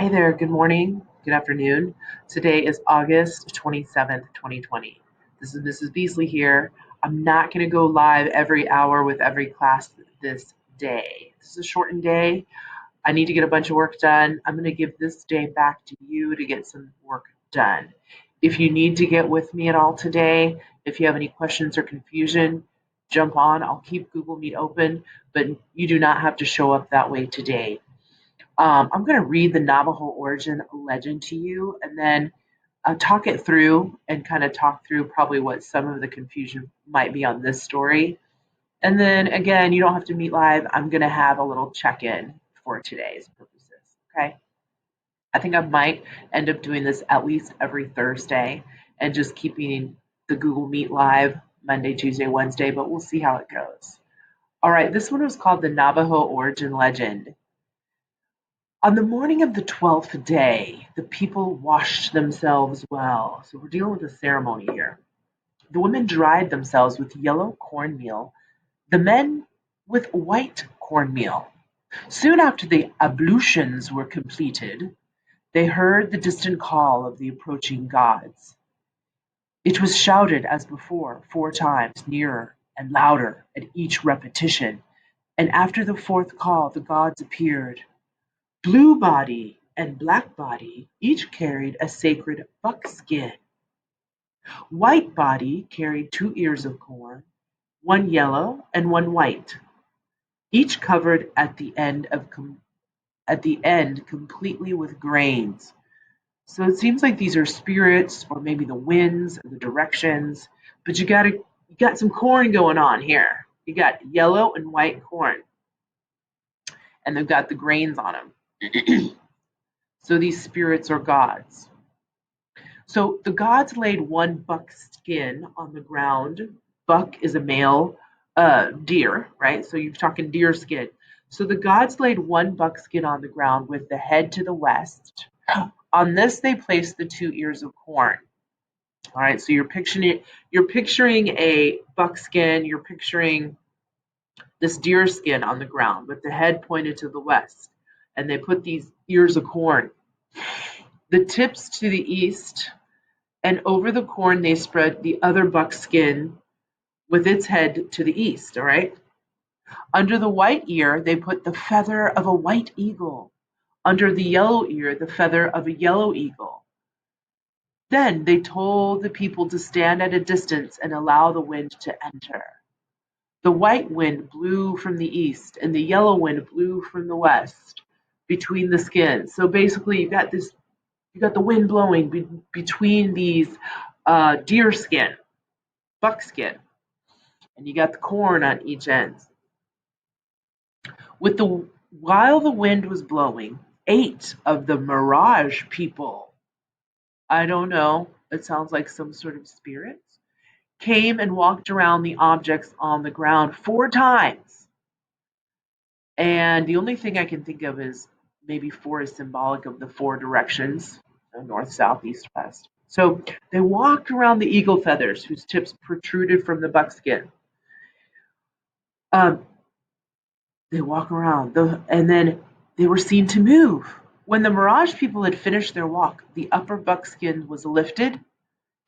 Hey there, good morning, good afternoon. Today is August 27th, 2020. This is Mrs. Beasley here. I'm not going to go live every hour with every class this day. This is a shortened day. I need to get a bunch of work done. I'm going to give this day back to you to get some work done. If you need to get with me at all today, if you have any questions or confusion, jump on. I'll keep Google Meet open, but you do not have to show up that way today. I'm going to read the Navajo origin legend to you and then talk it through and kind of talk through probably what some of the confusion might be on this story. And then again, you don't have to meet live. I'm going to have a little check in for today's purposes. Okay. I think I might end up doing this at least every Thursday and just keeping the Google Meet live Monday, Tuesday, Wednesday, but we'll see how it goes. All right. This one was called the Navajo origin legend. On the morning of the 12th day, the people washed themselves well. So we're dealing with a ceremony here. The women dried themselves with yellow cornmeal, the men with white cornmeal. Soon after the ablutions were completed, they heard the distant call of the approaching gods. It was shouted as before, 4 times, nearer and louder at each repetition, and after the fourth call the gods appeared. Blue Body and Black Body each carried a sacred buckskin. White Body carried 2 ears of corn, one yellow and one white, each covered at the end completely with grains. So it seems like these are spirits or maybe the winds or the directions, but you got some corn going on here. You got yellow and white corn, and they've got the grains on them. So these spirits are gods. So the gods laid one buckskin on the ground. Buck is a male deer, right? So you're talking deer skin. So the gods laid one buckskin on the ground with the head to the west. On this, they placed the 2 ears of corn. All right, so you're picturing a buckskin, you're picturing this deer skin on the ground with the head pointed to the west. And they put these ears of corn. The tips to the east, and over the corn they spread the other buckskin with its head to the east, all right? Under the white ear, they put the feather of a white eagle. Under the yellow ear, the feather of a yellow eagle. Then they told the people to stand at a distance and allow the wind to enter. The white wind blew from the east, and the yellow wind blew from the west between the skins. So basically, you got the wind blowing between these deer skin, buckskin, and you got the corn on each end. While the wind was blowing, 8 of the mirage people, I don't know, it sounds like some sort of spirits, came and walked around the objects on the ground 4 times. And the only thing I can think of is maybe 4 is symbolic of the 4 directions, north, south, east, west. So they walked around the eagle feathers whose tips protruded from the buckskin. Um, they walk around, and then they were seen to move. When the mirage people had finished their walk, the upper buckskin was lifted,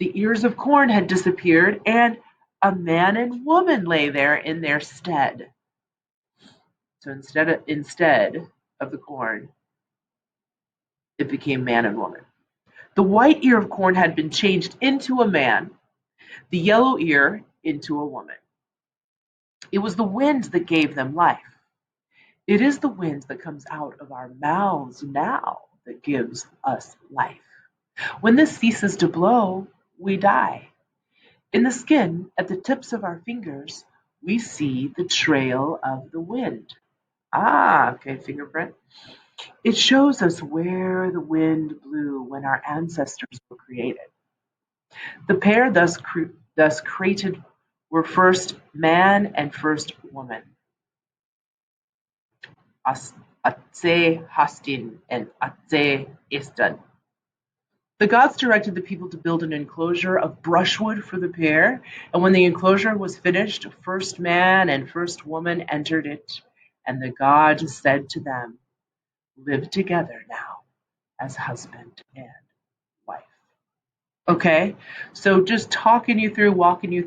the ears of corn had disappeared, and a man and woman lay there in their stead. So instead of the corn, it became man and woman. The white ear of corn had been changed into a man, the yellow ear into a woman. It was the wind that gave them life. It is the wind that comes out of our mouths now that gives us life. When this ceases to blow, we die. In the skin, at the tips of our fingers, we see the trail of the wind. Ah, okay, fingerprint. It shows us where the wind blew when our ancestors were created. The pair thus created were first man and first woman. Atse Hastin and Atse Istan. The gods directed the people to build an enclosure of brushwood for the pair, and when the enclosure was finished, first man and first woman entered it, and the god said to them, "Live together now." as husband and wife. Okay, so just walking you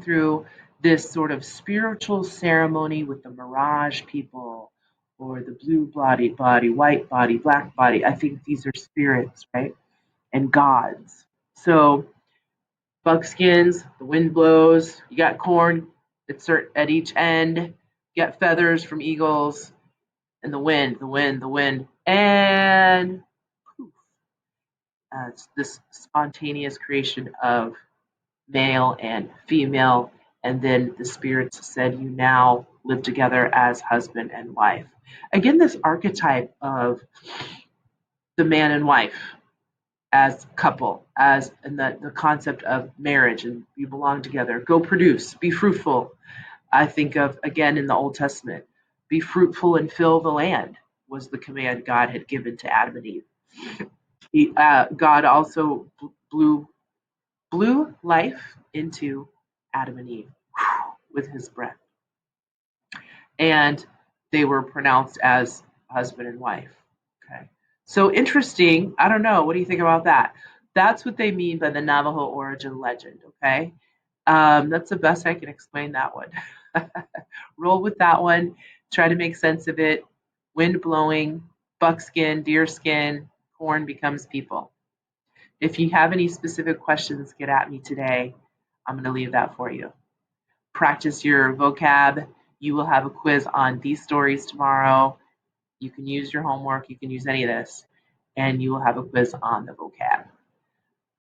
through this sort of spiritual ceremony with the mirage people or the blue body, white body, black body. I think these are spirits, right? And gods. So buckskins, the wind blows, you got corn at each end, you got feathers from eagles, and the wind, and it's this spontaneous creation of male and female, and then the spirits said, "You now live together as husband and wife." Again, this archetype of the man and wife as couple, as and the concept of marriage, and you belong together. Go produce, be fruitful. I think of again in the Old Testament, be fruitful and fill the land was the command God had given to Adam and Eve. God also blew life into Adam and Eve with his breath. And they were pronounced as husband and wife. Okay. So interesting. I don't know. What do you think about that? That's what they mean by the Navajo origin legend. Okay. That's the best I can explain that one. Roll with that one. Try to make sense of it. Wind blowing, buckskin, deerskin, corn becomes people. If you have any specific questions, get at me today. I'm going to leave that for you. Practice your vocab. You will have a quiz on these stories tomorrow. You can use your homework. You can use any of this. And you will have a quiz on the vocab.